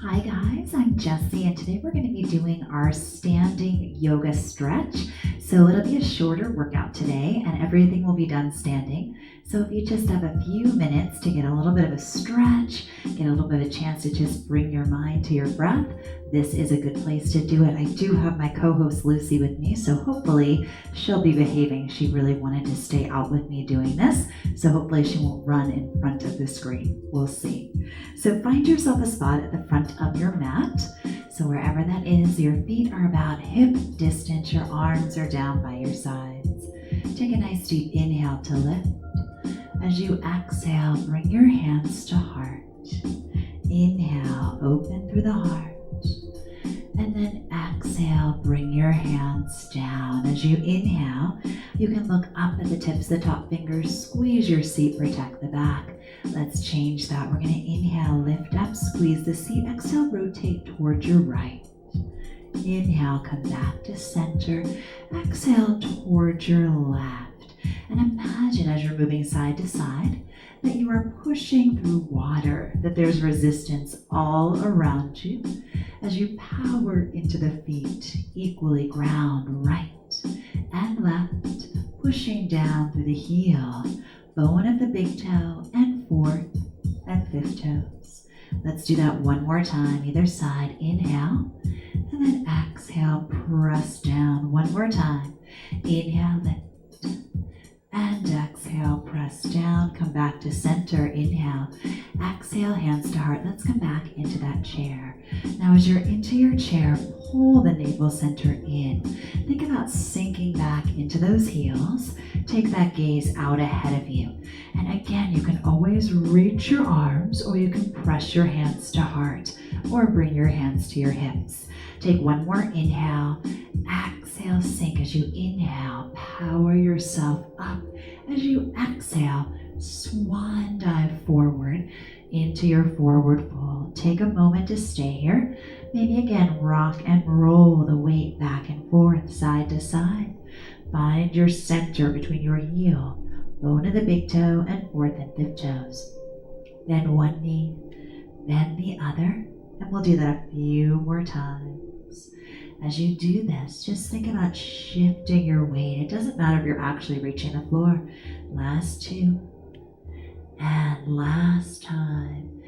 Hi guys, I'm Jessie and today we're going to be doing our standing yoga stretch. So it'll be a shorter workout today and everything will be done standing. So if you just have a few minutes to get a little bit of a stretch, get a little bit of a chance to just bring your mind to your breath, this is a good place to do it. I do have my co-host Lucy with me, so hopefully she'll be behaving. She really wanted to stay out with me doing this, so hopefully she won't run in front of the screen. We'll see. So find yourself a spot at the front of your mat. So wherever that is, your feet are about hip distance, your arms are down by your sides. Take a nice deep inhale to lift. As you exhale, bring your hands to heart. Inhale, open through the heart. And then exhale, bring your hands down. As you inhale, you can look up at the tips of the top fingers, squeeze your seat, protect the back. Let's change that. We're going to inhale, lift up, squeeze the seat. Exhale, rotate towards your right. Inhale, come back to center. Exhale towards your left. And imagine as you're moving side to side that you are pushing through water, that there's resistance all around you as you power into the feet, equally ground right and left, pushing down through the heel, bone of the big toe, and fourth and fifth toes. Let's do that one more time, either side. Inhale, and then exhale, press down. One more time. Inhale, lift, and exhale, press down. Come back to center. Inhale, exhale, hands to heart. Let's come back into that chair. Now as you're into your chair, pull the navel center in. Think about sinking back into those heels. Take that gaze out ahead of you. And again, you can always reach your arms, or you can press your hands to heart, or bring your hands to your hips. Take one more inhale. Exhale, sink. As you inhale, power yourself up. As you exhale, swan dive forward into your forward fold. Take a moment to stay here. Maybe again, rock and roll the weight back and forth, side to side. Find your center between your heel, bone of the big toe, and fourth and fifth toes. Bend one knee, bend the other, and we'll do that a few more times. As you do this, just think about shifting your weight. It doesn't matter if you're actually reaching the floor. Last two, and last time.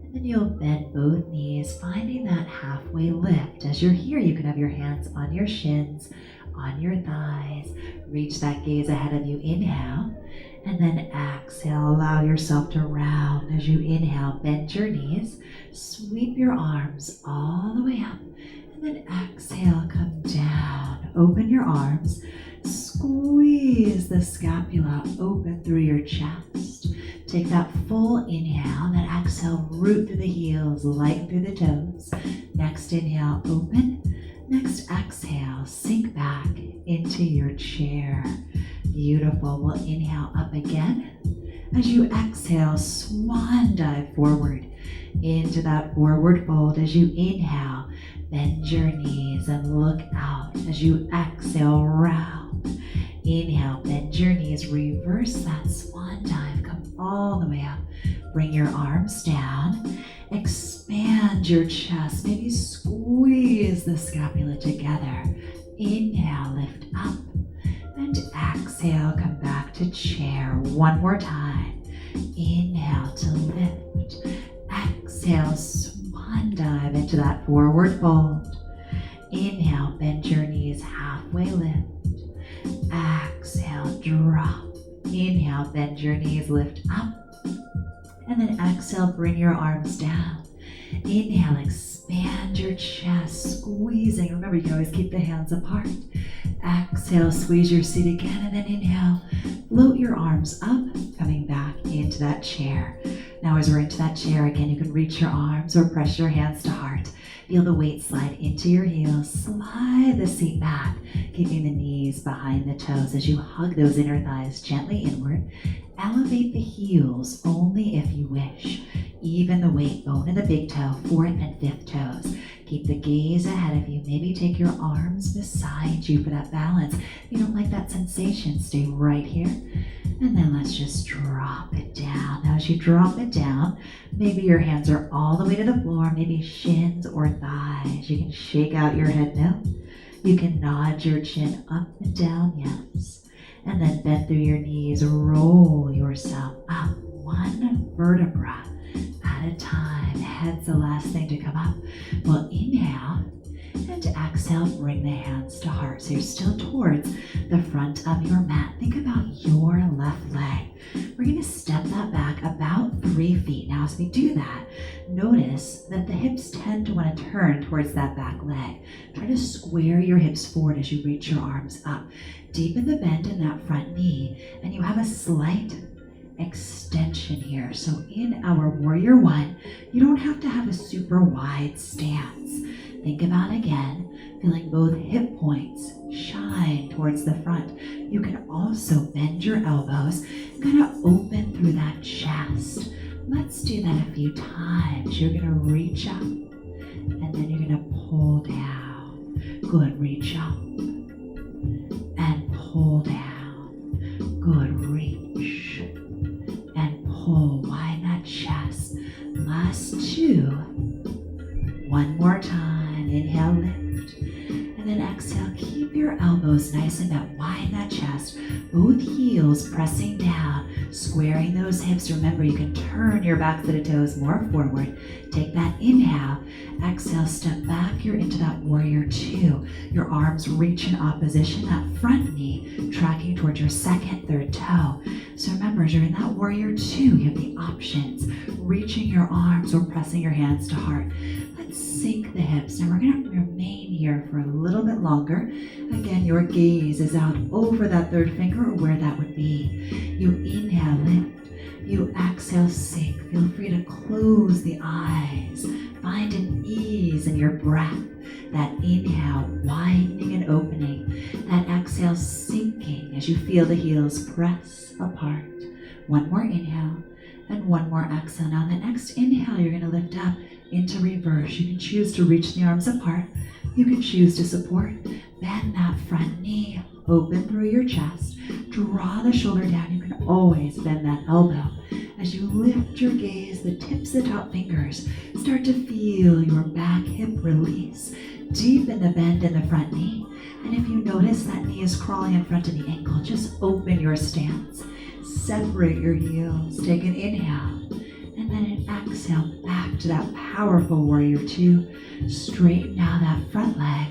And then you'll bend both knees, finding that halfway lift. As you're here, you can have your hands on your shins, on your thighs. Reach that gaze ahead of you. Inhale, and then exhale. Allow yourself to round. As you inhale, bend your knees, sweep your arms all the way up, and then exhale, come down. Open your arms, squeeze the scapula open through your chest. Take that full inhale, then exhale, root through the heels, lighten through the toes. Next inhale, open. Next exhale, sink back into your chair. Beautiful. We'll inhale up again. As you exhale, swan dive forward into that forward fold. As you inhale, bend your knees and look out. As you exhale, round. Inhale, bend your knees, reverse that swan dive, come all the way up. Bring your arms down, expand your chest, maybe squeeze the scapula together. Inhale, lift up, and exhale, come back to chair. One more time. Inhale to lift, exhale, swan dive into that forward fold. Inhale, bend your knees, halfway lift. Exhale, drop. Inhale, bend your knees, lift up. And then exhale, bring your arms down. Inhale, expand your chest, squeezing. Remember, you can always keep the hands apart. Exhale, squeeze your seat again, and then inhale, float your arms up, coming back into that chair. Now as we're into that chair, again, you can reach your arms or press your hands to heart. Feel the weight slide into your heels. Slide the seat back, keeping the knees behind the toes as you hug those inner thighs gently inward. Elevate the heels only if you wish. Even the weight, bone in the big toe, fourth and fifth toes. Keep the gaze ahead of you. Maybe take your arms beside you for that balance. If you don't like that sensation, stay right here. And then let's just drop it down. Now as you drop it down, maybe your hands are all the way to the floor, maybe shins or thighs. You can shake out your head now. You can nod your chin up and down, yes. And then bend through your knees, roll yourself up one vertebra at a time. Head's the last thing to come up. We'll inhale and exhale, bring the hands to heart. So you're still towards the front of your mat. Think about your left leg. We're going to step that back about 3 feet. Now as we do that, notice that the hips tend to want to turn towards that back leg. Try to square your hips forward as you reach your arms up. Deepen the bend in that front knee, and you have a slight extension here. So in our Warrior One, you don't have to have a super wide stance. Think about again, feeling both hip points shine towards the front. You can also bend your elbows, kind of open through that chest. Let's do that a few times. You're gonna reach up, and then you're gonna pull down. Good, reach up, and pull down. Good, reach, and pull. Widen that chest. Last 2. One more time. Inhale, lift. And then exhale, keep your elbows nice and bent. Widen that chest. Both heels pressing down, squaring those hips. Remember, you can turn your backs of the toes more forward. Take that inhale. Exhale, step back. You're into that Warrior Two. Your arms reach in opposition. That front knee tracking towards your second, third toe. So remember, as you're in that Warrior Two, you have the options. Reaching your arms or pressing your hands to heart. Let's sink the hips. Now we're going to remain here for a little bit longer. Again, your gaze is out over that third finger or where that would be. You inhale, lift. You exhale, sink. Feel free to close the eyes. Find an ease in your breath. That inhale, widening and opening. That exhale, sinking as you feel the heels press apart. One more inhale and one more exhale. Now the next inhale, you're going to lift up into reverse. You can choose to reach the arms apart. You can choose to support. Bend that front knee, open through your chest. Draw the shoulder down. You can always bend that elbow. As you lift your gaze, the tips of the top fingers, start to feel your back hip release. Deepen the bend in the front knee. And if you notice that knee is crawling in front of the ankle, just open your stance. Separate your heels. Take an inhale. And then an exhale back to that powerful Warrior Two. Straighten out that front leg.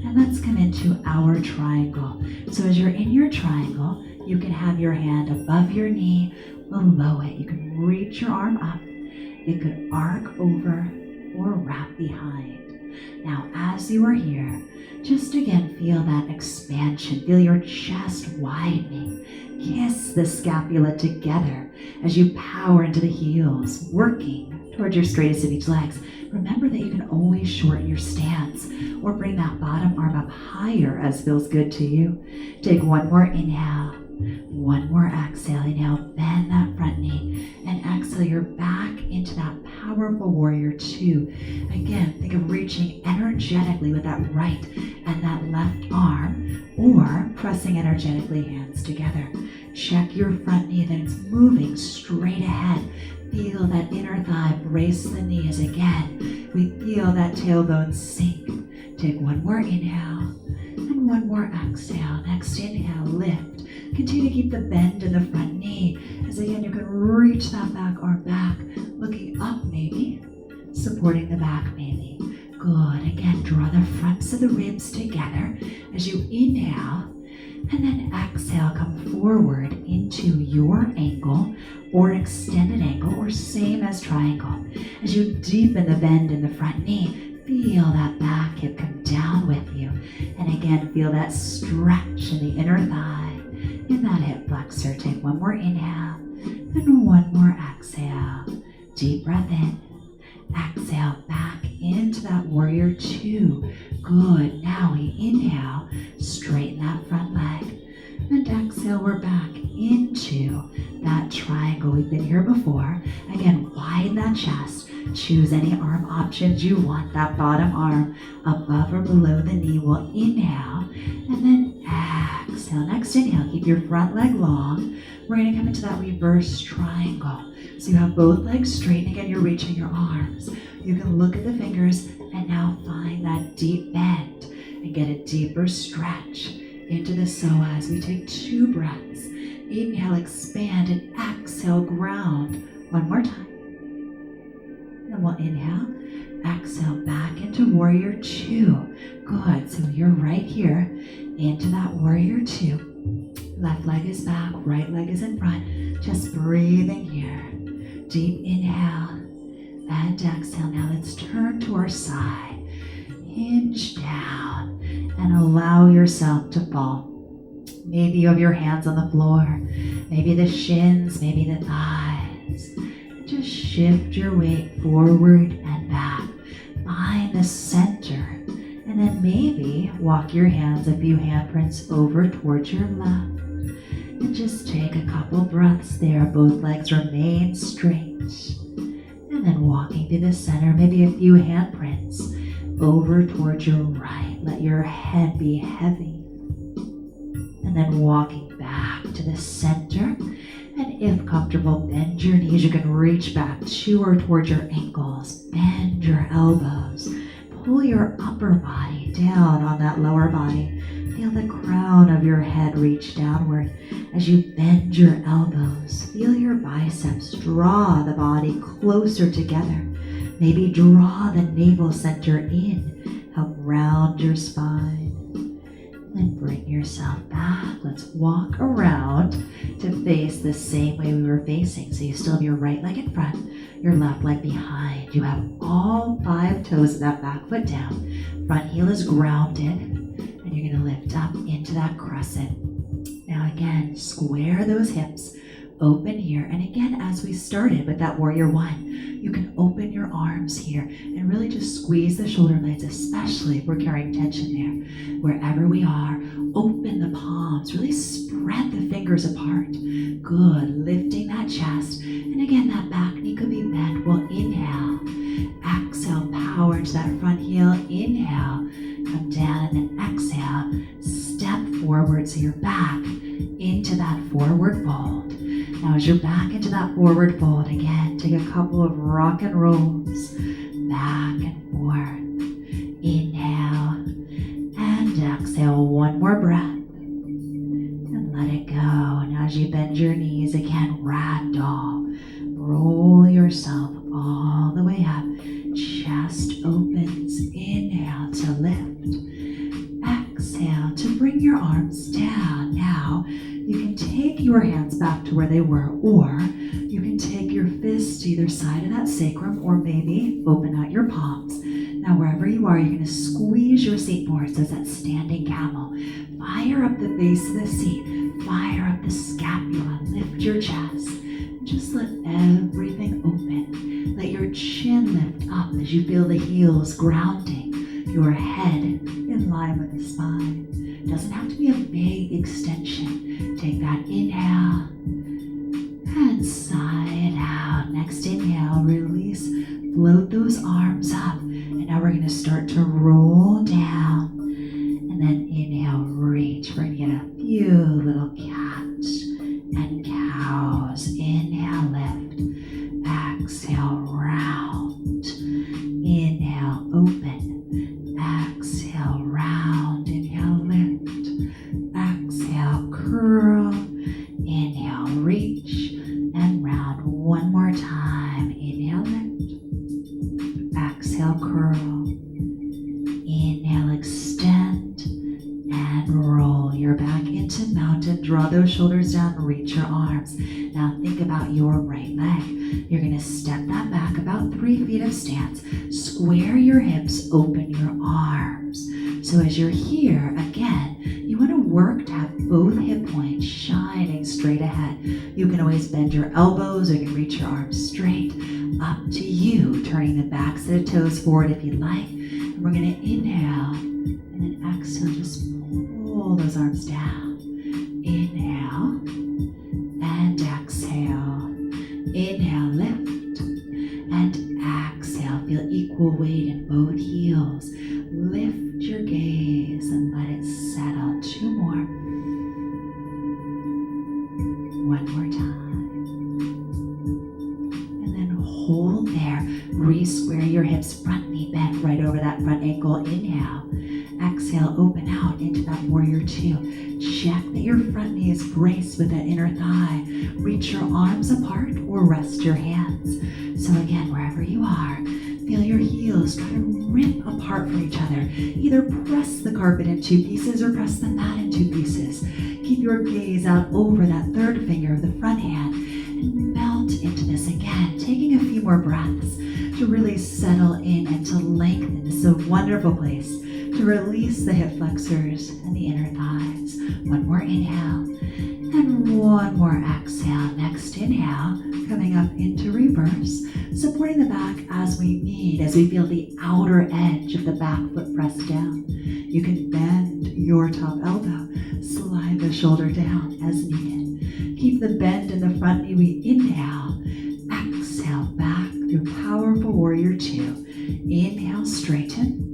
And let's come into our triangle. So as you're in your triangle, you can have your hand above your knee, below it. You can reach your arm up. It could arc over or wrap behind. Now, as you are here, just again feel that expansion. Feel your chest widening. Kiss the scapula together as you power into the heels, working towards your straightest of each legs. Remember that you can always shorten your stance or bring that bottom arm up higher as feels good to you. Take one more inhale, one more exhale. Inhale, bend that front knee, and exhale, you're back into that powerful Warrior Two. Again, think of reaching energetically with that right and that left arm, or pressing energetically hands together. Check your front knee, then it's moving straight ahead. Feel that inner thigh brace the knees again. We feel that tailbone sink. Take one more inhale and one more exhale. Next inhale, lift. Continue to keep the bend in the front knee. As again, you can reach that back arm back, looking up maybe, supporting the back maybe. Good. Again, draw the fronts of the ribs together as you inhale. And then exhale, come forward into your angle or extended angle or same as triangle. As you deepen the bend in the front knee, feel that back hip come down with you. And again, feel that stretch in the inner thigh, in that hip flexor. Take one more inhale and one more exhale. Deep breath in. Exhale back into that Warrior Two. Good. Now we inhale, straighten that front leg. And exhale, we're back into that triangle. We've been here before. Again, widen that chest. Choose any arm options you want. That bottom arm above or below the knee. We'll inhale and then exhale. Next inhale, keep your front leg long. we're going to come into that reverse triangle. So you have both legs straight, and again, you're reaching your arms. You can look at the fingers and now find that deep bend and get a deeper stretch into the psoas. We take 2 breaths. Inhale, expand, and exhale, ground. One more time. And we'll inhale, exhale, back into warrior 2. Good, so you're right here into that warrior 2. Left leg is back, right leg is in front. Just breathing here. Deep inhale and exhale. Now let's turn to our side. Hinge down and allow yourself to fall. Maybe you have your hands on the floor, maybe the shins, maybe the thighs. Just shift your weight forward and back. Find the center, and then maybe walk your hands a few handprints over towards your left. And just take a couple breaths there. Both legs remain straight. And then walking through the center, maybe a few handprints over towards your right. Let your head be heavy. And then walking back to the center. And if comfortable, bend your knees. You can reach back to or towards your ankles. Bend your elbows. Pull your upper body down on that lower body. Feel the crown of your head reach downward as you bend your elbows. Feel your biceps draw the body closer together. Maybe draw the navel center in. Help round your spine. Then bring yourself back. Let's walk around to face the same way we were facing. So you still have your right leg in front, your left leg behind. You have all 5 toes of that back foot down. Front heel is grounded, and you're going to lift up into that crescent. Now again, square those hips, open here. And again, as we started with that warrior 1, you can open your arms here and really just squeeze the shoulder blades, especially if we're carrying tension there. Wherever we are, open the palms, really spread the fingers apart. Good, lifting that chest. And again, that back knee could be bent. We'll inhale, exhale, power into that front heel. Inhale, come down, and then exhale, step forward so you're back into that forward fold. Now as you're back into that forward fold, again, take a couple of rock and rolls, back and forth. Inhale and exhale, one more breath, and let it go. And as you bend your knees, again, ragdoll, roll yourself all the way up, chest opens, inhale to lift, exhale to bring your arms down. Now, you can take your hands back to where they were, or you can take your fists to either side of that sacrum, or maybe open out your palms. Now, wherever you are, you're going to squeeze your seat boards as that standing camel. Fire up the base of the seat. Fire up the scapula. Lift your chest. And just let everything open. Let your chin lift up as you feel the heels grounding your head in line with the spine. It doesn't have to be a big extension. Take that inhale and sigh it out. Next inhale, release, float those arms up. And now we're going to start to roll down. And then inhale, reach. We're going to get a few little cats and cows. Inhale, lift. Exhale, round. Inhale, open. Exhale, round. Inhale, lift. Exhale, curl. Inhale, reach. And round one more time. Inhale, lift. Exhale, curl. Inhale, extend. And roll. You're back into mountain. Draw those shoulders down. Reach your arms. Now think about your right leg. You're going to step that back about 3 feet of stance. Square your hips. Open your arms. So as you're here, again, you want to work to have both hip points shining straight ahead. You can always bend your elbows, or you can reach your arms straight. Up to you, turning the backs of the toes forward if you'd like. And we're going to inhale, and then exhale, just pull those arms down. Inhale, and exhale. Inhale, lift, and exhale. Feel equal weight in both heels. Lift your gaze and let it settle. 2 more. 1 more hold there. Re-square your hips, front knee bent right over that front ankle. Inhale. Exhale, open out into that warrior two. Check that your front knee is braced with that inner thigh. Reach your arms apart or rest your hands. So again, wherever you are, feel your heels try to rip apart from each other. Either press the carpet in two pieces or press the mat in two pieces. Keep your gaze out over that third finger of the front hand and melt into this again, taking a few more breaths to really settle in and to lengthen. This is a wonderful place to release the hip flexors and the inner thighs. One more inhale and one more exhale. Next inhale, coming up into reverse, supporting the back as we need, as we feel the outer edge of the back foot pressed down. You can bend your top elbow, slide the shoulder down as needed. Keep the bend in the front knee. We inhale, exhale back through powerful warrior two. Inhale, straighten.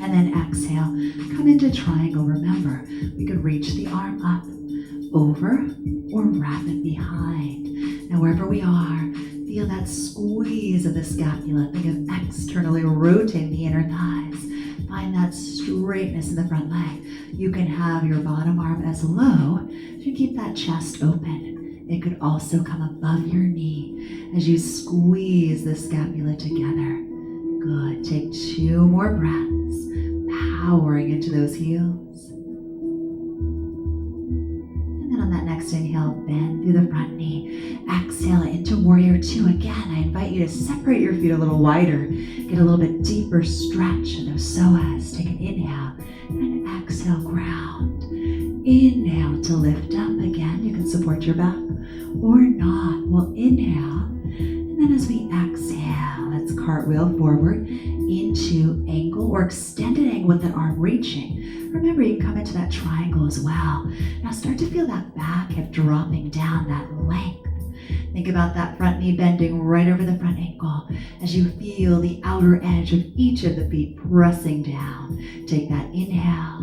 And then exhale, come into triangle. Remember, we could reach the arm up, over, or wrap it behind. Now wherever we are, feel that squeeze of the scapula. Think of externally rotating the inner thighs. Find that straightness in the front leg. You can have your bottom arm as low to keep that chest open. It could also come above your knee as you squeeze the scapula together. Good. Take two more breaths, powering into those heels. And then on that next inhale, bend through the front knee. Exhale into warrior two. Again, I invite you to separate your feet a little wider. Get a little bit deeper stretch in those psoas. Take an inhale and exhale, ground. Inhale to lift up again. You can support your back or not. We'll inhale. And then as we exhale, let's cartwheel forward into angle or extended angle with that arm reaching. Remember, you can come into that triangle as well. Now start to feel that back hip dropping down, that length. Think about that front knee bending right over the front ankle as you feel the outer edge of each of the feet pressing down. Take that inhale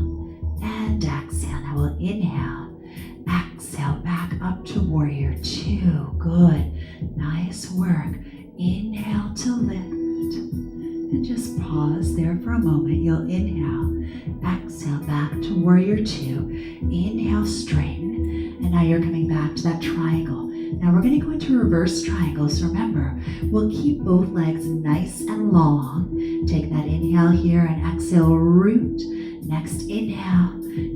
and exhale. Now we'll inhale, exhale back up to warrior two. Good. Nice work. Inhale to lift. And just pause there for a moment. You'll inhale, exhale back to warrior two. Inhale, straighten. And now you're coming back to that triangle. Now we're going to go into reverse triangles. Remember, we'll keep both legs nice and long. Take that inhale here and exhale, root. Next inhale,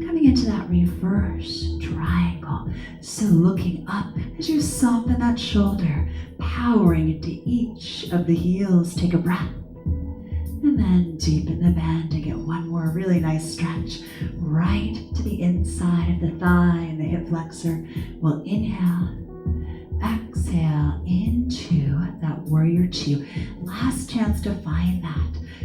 coming into that reverse triangle. So looking up as you soften that shoulder, powering into each of the heels. Take a breath. And then deepen the bend and get one more really nice stretch right to the inside of the thigh and the hip flexor. We'll inhale, exhale into that warrior two. Last chance to find that.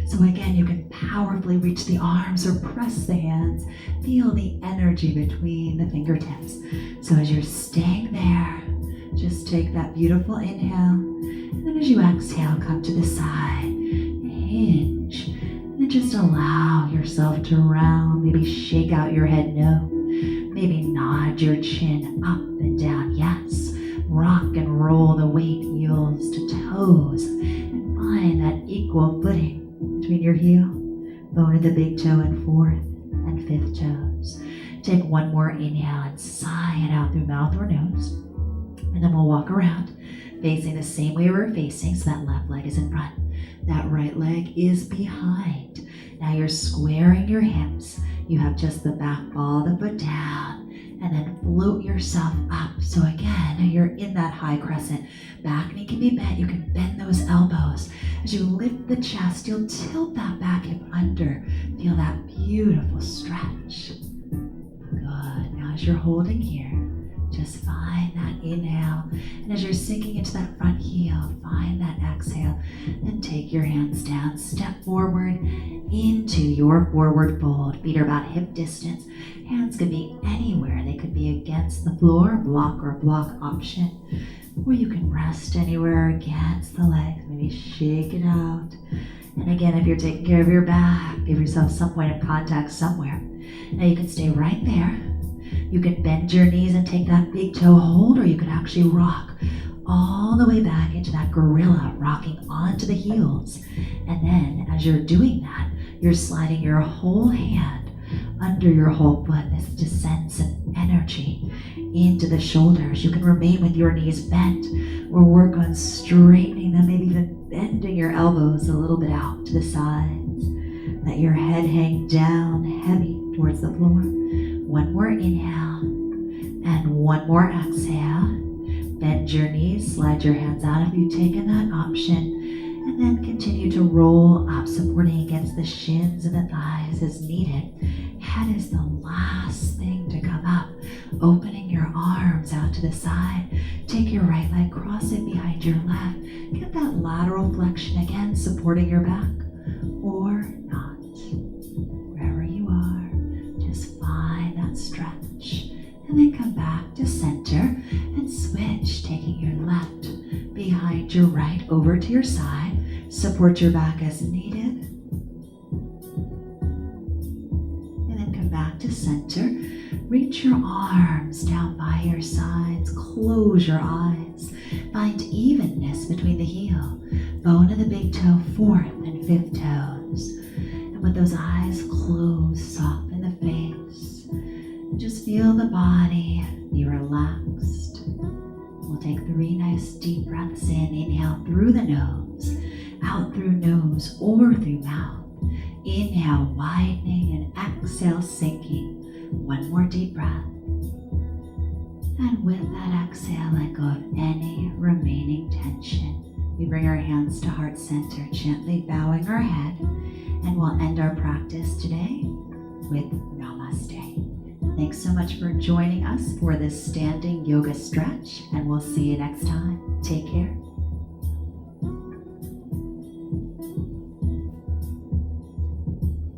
So again, you can powerfully reach the arms or press the hands. Feel the energy between the fingertips. So as you're staying there, just take that beautiful inhale. And then as you exhale, come to the side. Hinge. And then just allow yourself to round. Maybe shake out your head no. Maybe nod your chin up and down. Yes. Rock and roll the weight heels to toes. And find that equal footing between your heel, bone of the big toe, and fourth and fifth toes. Take one more inhale and sigh it out through mouth or nose. And then we'll walk around facing the same way we're facing. So that left leg is in front. That right leg is behind. Now you're squaring your hips. You have just the back ball of the foot down. And then float yourself up. So again, you're in that high crescent. Back knee can be bent. You can bend those elbows. As you lift the chest, you'll tilt that back hip under. Feel that beautiful stretch. Good. Now as you're holding here, just find that inhale. And as you're sinking into that front heel, find that exhale. Then take your hands down, step forward into your forward fold. Feet are about hip distance. Hands could be anywhere. They could be against the floor, block or block option. Or you can rest anywhere against the legs. Maybe shake it out. And again, if you're taking care of your back, give yourself some point of contact somewhere. Now you can stay right there. You can bend your knees and take that big toe hold, or you can actually rock all the way back into that gorilla, rocking onto the heels. And then as you're doing that, you're sliding your whole hand under your whole foot. This descends some energy into the shoulders. You can remain with your knees bent or work on straightening them, maybe even bending your elbows a little bit out to the sides. Let your head hang down heavy towards the floor. One more inhale and one more exhale. Bend your knees, slide your hands out if you've taken that option, and then continue to roll up, supporting against the shins and the thighs as needed. Head is the last thing to come up, opening your arms out to the side. Take your right leg, cross it behind your left. Get that lateral flexion again, supporting your back, or not. Wherever you are, just find that stretch. And then come back to center and switch, taking your left behind your right over to your side. Support your back as needed. And then come back to center. Reach your arms down by your sides. Close your eyes. Find evenness between the heel, bone of the big toe, fourth and fifth toes. And with those eyes closed, soften the face. Just feel the body be relaxed. We'll take 3 nice deep breaths in. Inhale through the nose, out through nose or through mouth. Inhale, widening, and exhale, sinking. One more deep breath. And with that exhale, let go of any remaining tension. We bring our hands to heart center, gently bowing our head, and we'll end our practice today with Namaste. Thanks so much for joining us for this standing yoga stretch, and we'll see you next time. Take care.